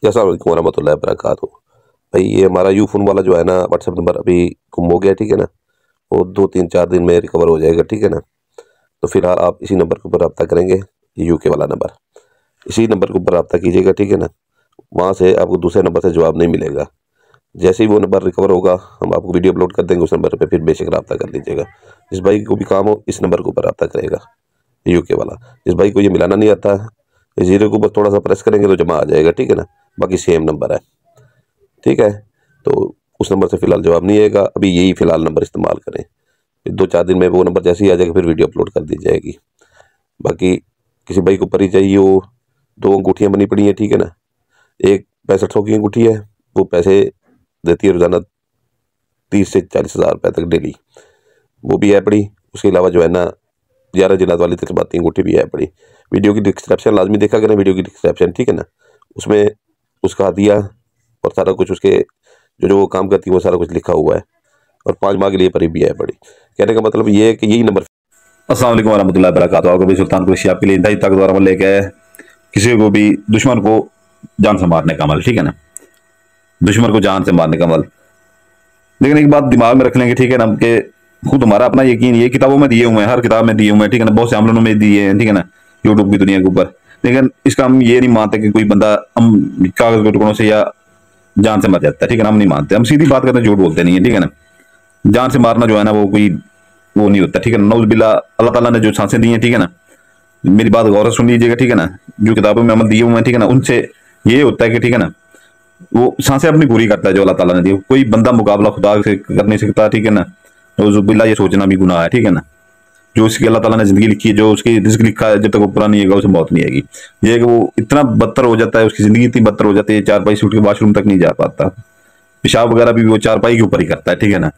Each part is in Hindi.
अस्सलाम वालेकुम वरहमतुल्लाहि वबरकातुहू। भाई ये हमारा यू फ़ोन वाला जो है ना व्हाट्सएप नंबर अभी गुम हो गया, ठीक है ना। वो 2 3 4 दिन में रिकवर हो जाएगा, ठीक है ना। तो फिलहाल आप इसी नंबर के ऊपर रब्ता करेंगे, यूके वाला नंबर, इसी नंबर के ऊपर रब्ता कीजिएगा, ठीक है ना। वहाँ से आपको दूसरे नंबर से जवाब नहीं मिलेगा। जैसे ही वो नंबर रिकवर होगा हम आपको वीडियो अपलोड कर देंगे उस नंबर पर, फिर बेशक रब्ता कर लीजिएगा। जिस भाई को भी काम हो इस नंबर के ऊपर रब्ता करेगा, यूके वाला। जिस भाई को ये मिलाना नहीं आता है, इस जीरो के ऊपर थोड़ा सा प्रेस करेंगे तो जमा आ जाएगा, ठीक है ना। बाकी सेम नंबर है, ठीक है। तो उस नंबर से फ़िलहाल जवाब नहीं आएगा, अभी यही फ़िलहाल नंबर इस्तेमाल करें। 2 4 दिन में वो नंबर जैसे ही आ जाएगा फिर वीडियो अपलोड कर दी जाएगी। बाकी किसी भाई को परी चाहिए हो, 2 अंगूठियाँ बनी पड़ी हैं, ठीक है ना। एक 6500 की अंगूठी है, वो पैसे देती है रोज़ाना 30 से 40 हज़ार रुपये तक डेली, वो भी है पड़ी। उसके अलावा जो है ना 11 जिन्नात वाली तस्बाती अंगूठी भी है पड़ी। वीडियो की डिस्क्रिप्शन लाजमी देखा करें, वीडियो की डिस्क्रिप्शन, ठीक है ना। उसमें उसका हदिया और सारा कुछ उसके जो जो वो काम करती है वो सारा कुछ लिखा हुआ है, और 5 माह के लिए परी भी है पड़ी। कहने का मतलब ये है कि यही नंबर। अस्सलाम वालेकुम वरहमतुल्लाहि वबरकातुहू। आपको भी सुल्तान कुरैशी आपके लिए इंतहाई ताकतवर अमल लेके आया है, किसी को भी दुश्मन को जान से मारने का अमल, ठीक है ना। दुश्मन को जान से मारने का अमल। लेकिन एक बात दिमाग में रख लेंगे, ठीक है ना, कि खुद हमारा अपना यकीन ये किताबों में दिए हुए हैं, हर किताब में दिए हुए हैं, ठीक है ना। बहुत से अमलों में दिए हैं, ठीक है ना, यूट्यूब की दुनिया के ऊपर। लेकिन इसका हम ये नहीं मानते कि कोई बंदा हम कागज के टुकड़ों से या जान से मर जाता है, ठीक है ना। हम नहीं मानते, हम सीधी बात करते हैं, झूठ बोलते नहीं है, ठीक है ना। जान से मारना जो है ना वो कोई वो नहीं होता, ठीक है ना। नौज़ बिल्ला, अल्लाह ताला ने जो सांसें दी हैं, ठीक है ना, मेरी बात गौर से सुन लीजिएगा, ठीक है ना। जो किताबों में अमल दिए हुए हैं, ठीक है ना, उनसे ये होता है कि ठीक है ना वो सांसें अपनी पूरी करता है जो अल्लाह ताला ने दी। कोई बंदा मुकाबला खुदा से कर नहीं सकता, ठीक है ना। नौज़ बिल्ला ये सोचना भी गुनाह है, ठीक है ना। जो उसकी अल्लाह ताला ने जिंदगी लिखी है, जो उसकी रिस्क लिखा है, जब तक वो पूरा नहीं होगा उसे मौत नहीं आएगी। ये है कि वो इतना बदतर हो जाता है, उसकी जिंदगी इतनी बदतर हो जाती है, 4 पाई से उठ के वॉशरूम तक नहीं जा पाता, पेशाब वगैरह भी वो 4 पाई के ऊपर ही करता है, ठीक है ना।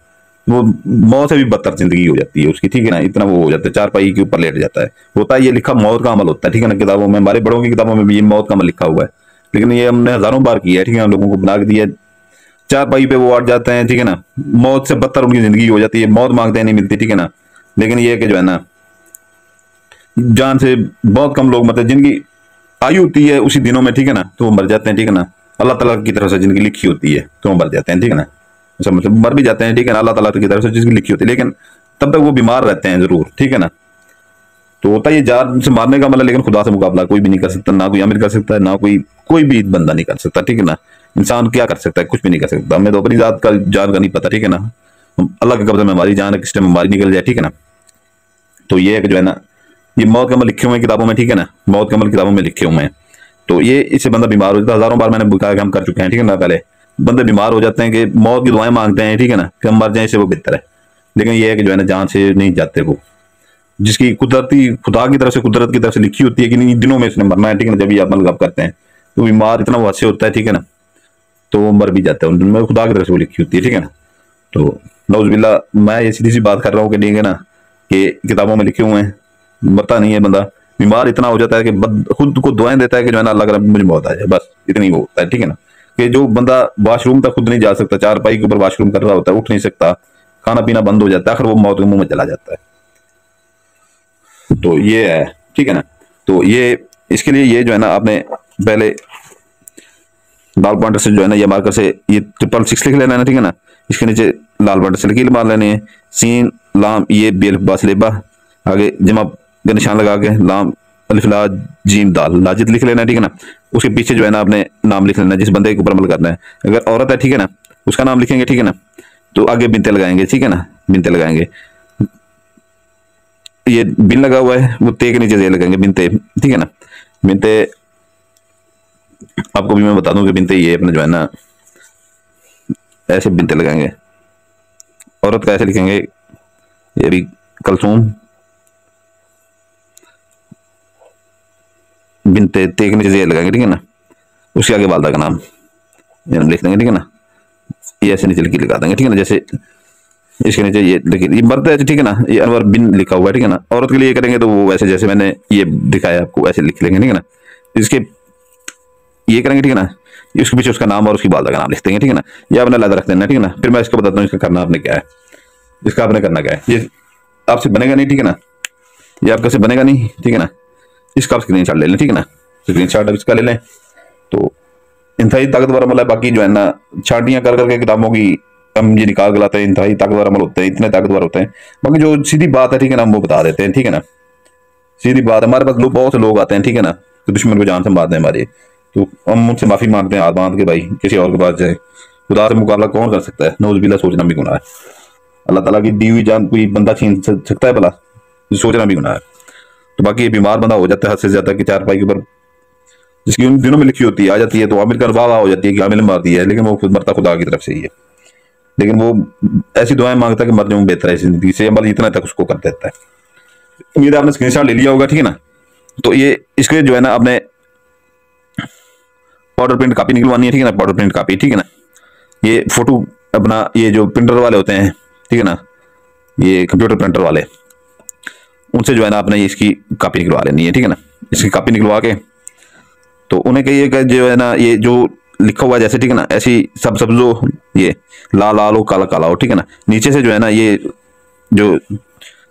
वो मौत से भी बदतर जिंदगी हो जाती है उसकी, ठीक है ना। इतना वो हो जाता है, 4 पाई के ऊपर लेट जाता है। होता है ये लिखा मौत का अमल होता है, ठीक है ना। किताबों में, हमारे बड़ों की किताबों में भी ये मौत का अमल लिखा हुआ है, लेकिन ये हमने हजारों बार किया है, ठीक है ना। लोगों को बना के दिया, 4 पाई पे वो अट जाते हैं, ठीक है ना। मौत से बदतर उनकी जिंदगी हो जाती है, मौत मांगते हैं नहीं मिलती, ठीक है ना। लेकिन ये है कि जो है ना जान से बहुत कम लोग, मतलब जिनकी आयु होती है उसी दिनों में, ठीक है ना, तो वो मर जाते हैं, ठीक है ना। अल्लाह ताला की तरफ से जिनकी लिखी होती है तो वो मर जाते हैं, ठीक है ना। ऐसा मतलब मर भी जाते हैं, ठीक है ना, अल्लाह ताला की तरफ से जिसकी लिखी होती है, लेकिन तब तक वो बीमार रहते हैं जरूर, ठीक है ना। तो होता है ये जान से मारने का मतलब, लेकिन खुदा से मुकाबला कोई भी नहीं कर सकता, ना कोई अमीर कर सकता है, ना कोई भी बंदा नहीं कर सकता, ठीक है ना। इंसान क्या कर सकता है, कुछ भी नहीं कर सकता। हमें तो अपनी जात का जान का नहीं पता, ठीक है ना। अल्लाह के कब्जे में हमारी जान है, किस टाइम हमारी निकल जाए, ठीक है ना। तो ये है कि जो है ना ये मौत के अमल लिखे हुए हैं किताबों में, ठीक है ना। मौत के अमल किताबों में लिखे हुए हैं, तो ये इससे बंदा बीमार हो जाता है। हजारों बार मैंने कहा कि हम कर चुके हैं, ठीक है ना। पहले बंदे बीमार हो जाते हैं कि मौत की दुआएं मांगते हैं, ठीक है ना, कि हम मर जाए, इससे वो बेहतर है। लेकिन ये है कि जो है ना जान से नहीं जाते वो, जिसकी कुदरती खुदा की तरफ से, कुदरत की तरफ से लिखी होती है कि नहीं दिनों में इसने मरना है, ठीक है ना। जब ये अमल आप करते हैं तो बीमार इतना वो से होता है, ठीक है ना, तो वो मर भी जाता है उन दिनों में, खुदा की तरफ से वो लिखी होती है, ठीक है ना। तो नौज़ुबिल्लाह, मैं ये सीधी सी बात कर रहा हूँ कि ठीक है ना, कि किताबों में लिखे हुए हैं, मरता नहीं है बंदा, बीमार इतना हो जाता है कि खुद को दुआएं देता है कि जो है ना अल्लाह करे मुझे मौत आ जाए, बस इतनी वो होता है, ठीक है ना। कि जो बंदा वॉशरूम तक खुद नहीं जा सकता, 4 पाई के ऊपर वॉशरूम कर रहा होता है, उठ नहीं सकता, खाना पीना बंद हो जाता है, आखिर वो मौत के मुंह में चला जाता है। तो ये है, ठीक है ना। तो ये इसके लिए ये जो है ना आपने पहले लाल पॉइंटर से जो है ना ये मार्कर से ये 666 लिख लेना है, ठीक है ना। इसके नीचे लाल पॉइंटर से लकीर मार लेने हैं, सीन लाम ये बेल बासलेबा, आगे जमा का निशान लगा के लाम अलिफ ला जीम दाल लाजिद लिख लेना है, ठीक है ना। उसके पीछे जो है ना आपने नाम लिख लेना है जिस बंदे के ऊपर अमल करना है। अगर औरत है, ठीक है ना, उसका नाम लिखेंगे, ठीक है ना। तो आगे बिनते लगाएंगे, ठीक है ना, बिनते लगाएंगे। ये बिन लगा हुआ है, वो ते के नीचे जे लगाएंगे, बिनते, ठीक है ना। बिनते आपको भी मैं बता दूं कि बिनते ये अपने जो है ना ऐसे बिनते लगाएंगे। औरत का ऐसे लिखेंगे, ये भी कलसूम बिनते, ते के नीचे जे लगाएंगे, ठीक है ना। उसके आगे वालदा का नाम ये लिख देंगे, ठीक है ना। ये ऐसे नीचे लिखी लगा देंगे, ठीक है ना। जैसे इसके नीचे ये लिखी, ये मर्द है, ठीक है ना, ये अनवर बिन लिखा हुआ है, ठीक है ना। औरत के लिए करेंगे तो वो वैसे जैसे मैंने ये दिखाया आपको ऐसे लिख लेंगे, ठीक है ना। इसके ये करेंगे, ठीक है ना, इसके पीछे उसका नाम और उसकी वालदा का नाम लिख देंगे, ठीक है ना। ये आपने अलग रख देना, ठीक है ना। फिर मैं इसको बताता हूँ इसका करना आपने क्या है, इसका आपने करना क्या है। ये आपसे बनेगा नहीं, ठीक है ना, ये आपका से बनेगा नहीं, ठीक है ना। इसका आप स्क्रीन शॉट ले लें, ठीक है ना। स्क्रीन शॉट इसका ले लें, तो इंतहाई ताकतवर अमल है। बाकी जो है ना छांटियां कर करके किताबों की हम ये निकाल के लाते हैं, इंतहाई ताकतवर अमल होते हैं, इतने ताकतवर होते हैं। बाकी जो सीधी बात है ठीक है ना, हम वो बता देते हैं, ठीक है ना। सीधी बात, हमारे पास लोग बहुत से लोग आते हैं ठीक है ना, तो दुश्मन को जान से मारते हैं हमारे, तो हम उनसे माफी मांगते हैं हाथ बांध के, भाई किसी और के पास जाए। खुदा से मुकाबला कौन कर सकता है? नौज बिल्ला, सोचना भी गुनाह है। अल्लाह ताला की दी हुई जान कोई बंदा छीन सकता है भला? सोचना भी गुनाह है। तो बाकी ये बीमार बंदा हो जाता है हद से ज्यादा कि चारपाई के ऊपर जिसकी उन दिनों में लिखी होती है आ जाती है, तो आमिर का वाह वाह हो जाती है कि आमिर ने मार दिया है, लेकिन वो खुद मरता खुदा की तरफ से ही है। लेकिन वो ऐसी दुआएं मांगता है कि मर जाऊं बेहतर है जिंदगी से, अमल इतना तक उसको कर देता है। उम्मीद है आपने स्क्रीनशॉट ले लिया होगा, ठीक है ना। तो ये इसके जो है ना आपने पाउडर प्रिंट कापी निकलवानी है, ठीक है ना, पाउडर प्रिंट कापी, ठीक है ना। ये फोटो अपना ये जो प्रिंटर वाले होते हैं, ठीक है ना, ये कंप्यूटर प्रिंटर वाले, उनसे जो है ना आपने इसकी कापी निकलवा लेनी है, ठीक है ना। इसकी कापी निकलवा के तो उन्हें कहिए कि जो है ना ये जो लिखा हुआ है जैसे, ठीक है ना, ऐसी सब सब जो ये लाल लाल हो काला काला हो, ठीक है ना। नीचे से जो है ना ये जो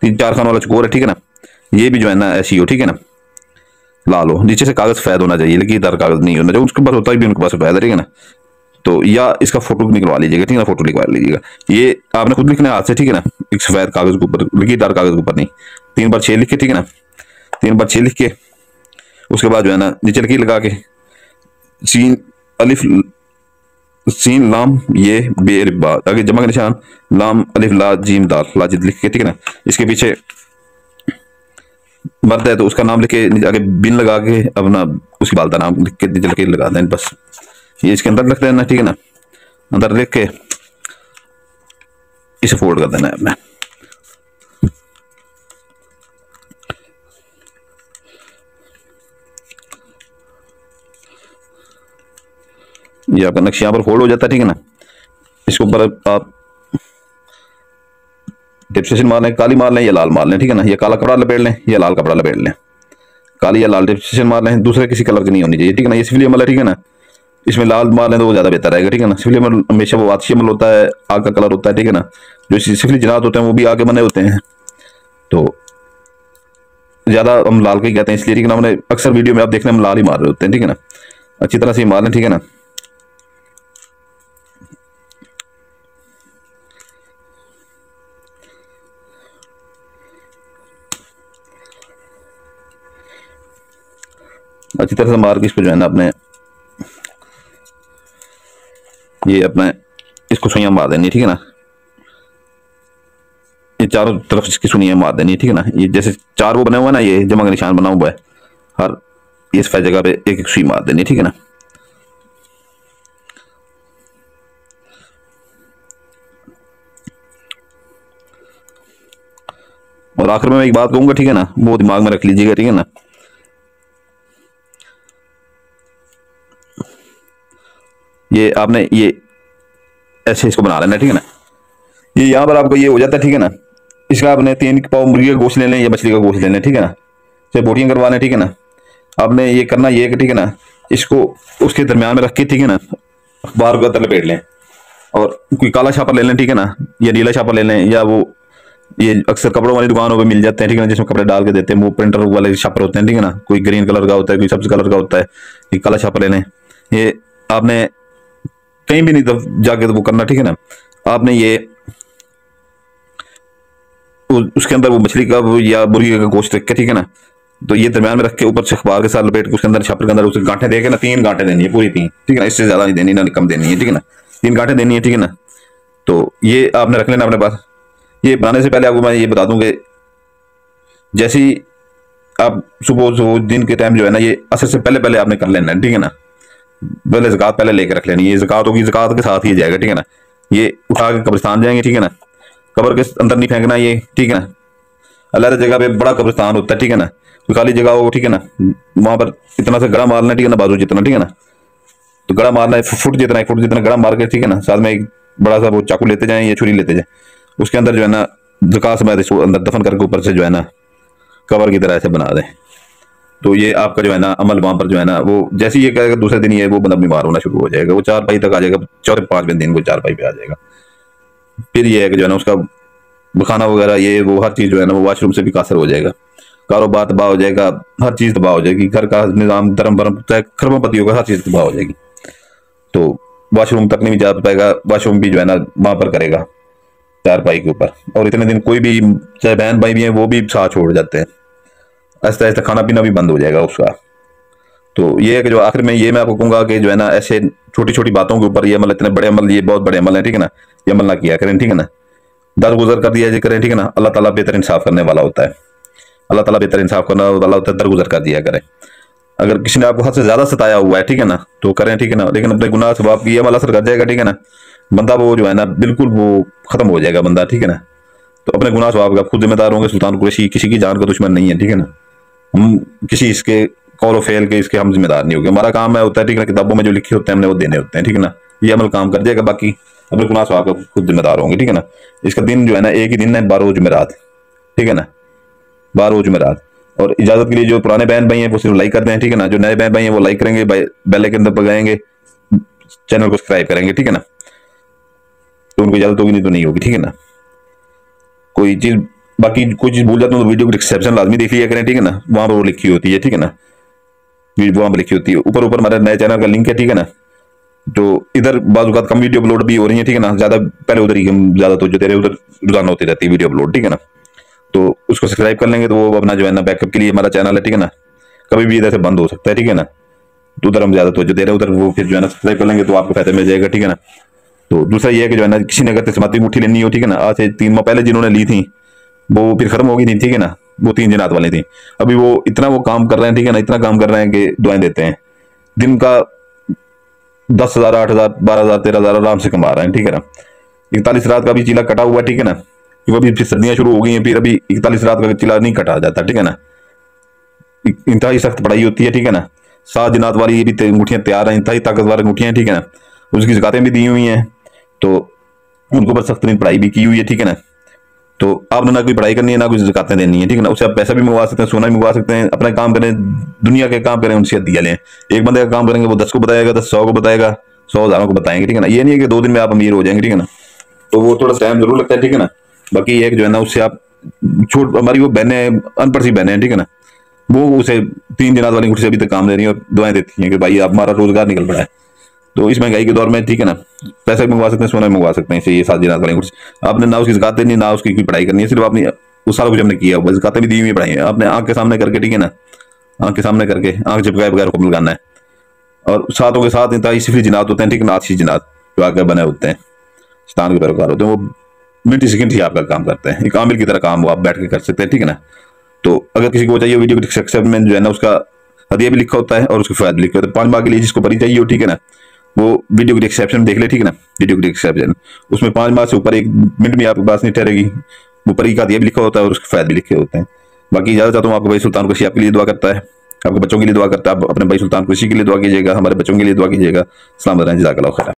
3-4 खान वाला चकोर है, ठीक है ना, ये भी जो है ना ऐसी हो, ठीक है ना, लाल हो। नीचे से कागज सफेद होना चाहिए, लकीरदार कागज नहीं होना चाहिए। उसके पास होता है भी उनके पास सफेद है, ठीक है ना। तो या इसका फोटो निकलवा लीजिएगा, ठीक है ना, फोटो निकलवा लीजिएगा। ये आपने खुद लिखना है हाथ से, ठीक है ना, एक सफेद कागज के ऊपर, लकीरदार कागज के ऊपर नहीं। 3 बार 6 लिख के, ठीक है ना, 3 बार 6 लिख के उसके बाद जो है ना नीचे लकीर लगा के सीन अलिफ सीन लाम ये बे रिब्बा, आगे जमा का निशान, लाम अलिफ ला जीम दाल लाजिद लिख के, ठीक है ना। इसके पीछे मर्द है तो उसका नाम लिख के आगे बिन लगा के अपना उसकी बाल का नाम लिख के नीचे लकीर लगा दें बस। ये इसके अंदर रख देना, ठीक है ना, अंदर लिख के इसे फोल्ड कर देना है अपने। ये आपका नक्शा यहाँ पर फोल्ड हो जाता है, ठीक है ना। इसके ऊपर आप टिप्सेशन मार लें, काली मार लें या लाल मार लें, ठीक है ना। ये काला कपड़ा लपेट लें या लाल कपड़ा लपेट लें, काली या लाल टिप्सेशन मार लें, दूसरे किसी कलर की नहीं होनी चाहिए, ठीक है ना। ये सिफली अमल है, ठीक है ना। इसमें लाल मार लें तो वो ज्यादा बेहतर रहेगा, ठीक है ना। सिफली अमल हमेशा वो आतिशी अमल होता है, आग का कलर होता है, ठीक है ना। जो सिफली जनात होते हैं वो भी आग के बने होते हैं, तो ज्यादा हम लाल को ही कहते हैं इसलिए, ठीक है ना। हमने अक्सर वीडियो में आप देखने हम लाल ही मार रहे होते हैं, ठीक है ना। अच्छी तरह से मार लें, ठीक है ना। अच्छी तरह से मार के इसको जो है ना अपने ये अपने इसको सुइयां मार देनी, ठीक है ना। ये चारों तरफ इसकी सुइयां मार देनी, ठीक है ना। ये जैसे 4 वो बने हुए ना, ये जमा का निशान बना हुआ है, हर इस सफेद जगह पे एक एक सुई मार देनी, ठीक है ना। और आखिर में मैं एक बात कहूंगा, ठीक है ना, वो दिमाग में रख लीजिएगा, ठीक है ना। ये आपने ये ऐसे इसको बना लेना, ठीक है ना। ये यहाँ पर आपको ये हो जाता है, ठीक है ना। इसका आपने 3 पाव मुर्गी का गोश्त ले लें या मछली का गोश्त ले लें, ठीक है ना। चाहे बोटियां करवा लें, ठीक है ना। आपने ये करना ये कि, ठीक है ना, इसको उसके दरमियान में रख के, ठीक है ना, अखबार को अंदर लपेट लें और कोई काला छापर ले लें, ठीक है ना, या नीला छापर ले लें, या वो ये अक्सर कपड़ों वाली दुकानों पे मिल जाते हैं, ठीक है ना, जिसमें कपड़े डाल के देते हैं, वो प्रिंटर वाले छापर होते हैं, ठीक है ना। कोई ग्रीन कलर का होता है, कोई सब्ज कलर का होता है, ये काला छापर ले लें। ये आपने कहीं भी नहीं जाके तो वो करना, ठीक है ना। आपने ये उसके अंदर वो मछली का या मुर्गी का गोश्त रख के, ठीक है ना, तो ये दरमियान में रख के ऊपर से अखबार के साथ लपेट के उसके अंदर छापर के अंदर उसे गांठें दे के ना 3 गांठें देनी है, पूरी 3, ठीक है ना। इससे ज्यादा नहीं देनी ना कम देनी है, ठीक है ना। 3 गांठें देनी है, ठीक है ना। तो ये आपने रख लेना अपने पास। ये बनाने से पहले आपको मैं ये बता दूं कि जैसे ही आप सुबह दिन के टाइम जो है ना, ये असर से पहले पहले आपने कर लेना है, ठीक है ना। पहले ज़कात पहले लेकर रख लेनी है, ये ज़कात होगी, ज़कात के साथ ही जाएगा, ठीक है ना। ये उठा के कब्रिस्तान जाएंगे, ठीक है ना। कब्र के अंदर नहीं फेंकना ये, ठीक है ना। अलग जगह पे बड़ा कब्रिस्तान होता है, ठीक है ना, कोई खाली जगह हो, ठीक है ना, वहां पर इतना सा गड़ा मारना, ठीक है ना, बाजू जितना, ठीक है ना। तो गड़ा मारना है फुट जितना, 1 फुट जितना गड़ा मार के, ठीक है ना, साथ में एक बड़ा सा वो चाकू लेते जाएं या छुरी लेते जाए, उसके अंदर जो है ना ज़कात समेत इसको अंदर दफन करके ऊपर से जो है ना कवर की तरह से बना दें। तो ये आपका जो है ना अमल वहां पर जो है ना, वो जैसे ही ये कहेगा दूसरे दिन ही है वो बंदा बीमार होना शुरू हो जाएगा, वो 4 पाई तक आ जाएगा, 4-5वें दिन वो 4 पाई पे आ जाएगा। फिर ये है कि जो है ना उसका खाना वगैरह ये वो हर चीज जो है ना वो वॉशरूम से भी कासर हो जाएगा, कारोबार तबाह हो जाएगा, हर चीज तबाह हो जाएगी, घर का निजाम धर्म भरम खरबों पतियों का हर चीज तबाह हो जाएगी। वॉशरूम तक नहीं जा पाएगा, वॉशरूम भी जो है ना वहां पर करेगा चारपाई के ऊपर। और इतने दिन कोई भी चाहे बहन भाई भी हैं वो भी साथ छोड़ जाते हैं, आहिस्ता आहिस्ता खाना पीना भी बंद हो जाएगा उसका। तो ये है कि जो आखिर में ये मैं आपको कहूंगा कि जो है ना ऐसे छोटी छोटी बातों के ऊपर ये अमल, इतने बड़े अमल, ये बहुत बड़े अमल है, ठीक है ना, ये अमल ना किया करें, ठीक है ना। दरगुजर कर दिया करें, ठीक है ना। अल्लाह ताला बेहतर इंसाफ करने वाला होता है, अल्लाह ताला बेहतर इंसाफ करने वाला होता है, दरगुजर कर दिया करें। अगर किसी ने आपको हद से ज्यादा सताया हुआ है, ठीक है ना, तो करें, ठीक है ना, लेकिन अपने गुनाह से आपकी ये अमल असर कर जाएगा, ठीक है ना। बंदा वो जो है ना बिल्कुल वो खत्म हो जाएगा बंदा, ठीक है ना। तो अपने गुनाह स्वभाव का खुद जिम्मेदार होंगे। सुल्तान कुरैशी किसी की जान का दुश्मन नहीं है, ठीक है ना। हम किसी इसके कौल फेल के इसके हम जिम्मेदार नहीं होंगे। हमारा काम है होता है, ठीक है ना, किताबों में जो लिखे होते हैं हमने वो देने होते हैं, ठीक है ना। ये अमल काम कर जाएगा, बाकी अपने गुनाह स्वभाव का खुद जिम्मेदार होंगे, ठीक है ना। इसका दिन जो है ना एक ही दिन है, 12 जुमेरात, ठीक है ना, 12 जुमेरात। और इजाजत के लिए जो पुराने बहन भाई हैं वो सिर्फ लाइक कर दें, ठीक है ना। जो नए बहन भाई हैं वो लाइक करेंगे, बेल आइकन दबाएंगे, चैनल को सब्सक्राइब करेंगे, ठीक है ना। तो उनको इजाजत होगी, नहीं तो नहीं होगी, ठीक है ना। कोई चीज बाकी कोई चीज भूल जाते हो तो वीडियो की डिस्क्रिप्शन लाजमी देख लिया करें, ठीक है ना, वहां पर वो लिखी होती है, ठीक है ना, वहां पर लिखी होती है। ऊपर ऊपर हमारे नए चैनल का लिंक है, ठीक है ना। तो इधर बाज़ कम वीडियो अपलोड भी हो रही है, ठीक है ना, ज्यादा पहले उधर ही हम ज्यादा तो जो तेरे उधर रोजाना होती रहती है वीडियो अपलोड, ठीक है ना। तो उसको सब्सक्राइब कर लेंगे तो वो अपना जो है ना बैकअप के लिए हमारा चैनल है, ठीक है ना, कभी भी इधर से बंद हो सकता है, ठीक है ना। तो उधर हम ज्यादा तो जो दे रहे उधर वो फिर जो है ना सब्सक्राइब कर लेंगे तो आपको फायदा मिल जाएगा, ठीक है ना। तो दूसरा ये है कि जो है ना किसी ने अगर तस्माती मुट्ठी लेनी हो, ठीक है ना, आज से 3 माह पहले जिन्होंने ली थी वो फिर खत्म हो गई थी, ठीक है ना, वो 3 जनात वाली थी। अभी वो इतना वो काम कर रहे हैं, ठीक है ना, इतना काम कर रहे हैं कि दुआएं देते हैं। दिन का 10,000 8,000 12,000 13,000 आराम से कमा रहे हैं, ठीक है ना। 41 रात का भी चिला कटा हुआ, ठीक है ना, क्योंकि अभी फिर सर्दियां शुरू हो गई हैं, फिर अभी 41 रात का चिला नहीं कटा जाता, ठीक है ना। इंतहाई सख्त पढ़ाई होती है, ठीक है ना। 7 जनात वाली ये भी अंगूठियां तैयार हैं, इंतहाई ताकतवर अंगूठियां, ठीक है ना। उसकी ज़कातें भी दी हुई हैं, तो उनको ऊपर सख्त पढ़ाई भी की हुई है, ठीक है ना। तो आपने ना कोई पढ़ाई करनी है ना कोई ज़कातें देनी है, ठीक है ना। उससे आप पैसा भी मंगवा सकते हैं, सोना भी मंगवा सकते हैं, अपना काम करें, दुनिया के काम करें, उनसे दिया लें। एक बंदे का काम करेंगे वो 10 को बताएगा, 10 100 को बताएगा, 100 हज़ारों को बताएंगे, ठीक है ना। ये नहीं है कि 2 दिन में आप अमीर हो जाएंगे, ठीक है ना। तो वो थोड़ा टाइम जरूर लगता है, ठीक है ना। बाकी एक जो है ना उससे आप छोट हमारी वो बहनें अनपढ़ सी बहनें हैं, ठीक है ना, वो उसे 3 जनात वाली अंगूठी से अभी तक काम दे रही है और दुआएं देती हैं कि भाई आप हमारा रोजगार निकल पड़ा है। तो इस महंगाई के दौर में, ठीक है ना, पैसा भी मंगवा सकते हैं, सोना भी मंगवा सकते हैं इससे। ये 7 जनात वाली अंगूठी आपने ना उसकी ज़कात देनी ना उसकी कोई पढ़ाई करनी है, सिर्फ आपने उस सारा कुछ हमने किया हुआ, ज़कातें भी दी हुई पढ़ाई है आपने आंख के सामने करके, ठीक है ना, आंख के सामने करके आंख झपकाए बगैर हुक्म लगाना है। और सातों के साथ इंतहाई सिफरी जिनात होते हैं, ठीक है ना, 8 जिनात जो आगे बने होते हैं, शैतान के पैरोकार होते हैं, वो मिनट सेकंड ही आपका काम करते हैं, एक आमिल की तरह काम वो आप बैठ के कर सकते हैं, ठीक है ना। तो अगर किसी को चाहिए वीडियो डिस्क्रिप्शन में जो है ना उसका हदिया भी लिखा होता है और उसके फायदे लिखे होते हैं। 5 माह के लिए जिसको परी चाहिए हो, ठीक है ना, वो वीडियो की डिस्क्रिप्शन देख ले, ठीक है ना, वीडियो की डिस्क्रिप्शन उसमें 5 माह से ऊपर 1 मिनट में आपके पास नहीं ठहरेगी, वो परी का हदिया भी लिखा होता है और उसके फायदे भी लिखे होते हैं। बाकी ज़्यादा चाहता हूँ आपको भाई सुल्तान कुरैशी आपके लिए दुआ करता है, आपके बच्चों के लिए दुआ करता है, आप अपने भाई सुल्तान कुरैशी के लिए दुआ कीजिएगा, हमारे बच्चों के लिए दुआ कीजिएगा। अस्सलाम वालेकुम, जज़ाकल्लाह खैर।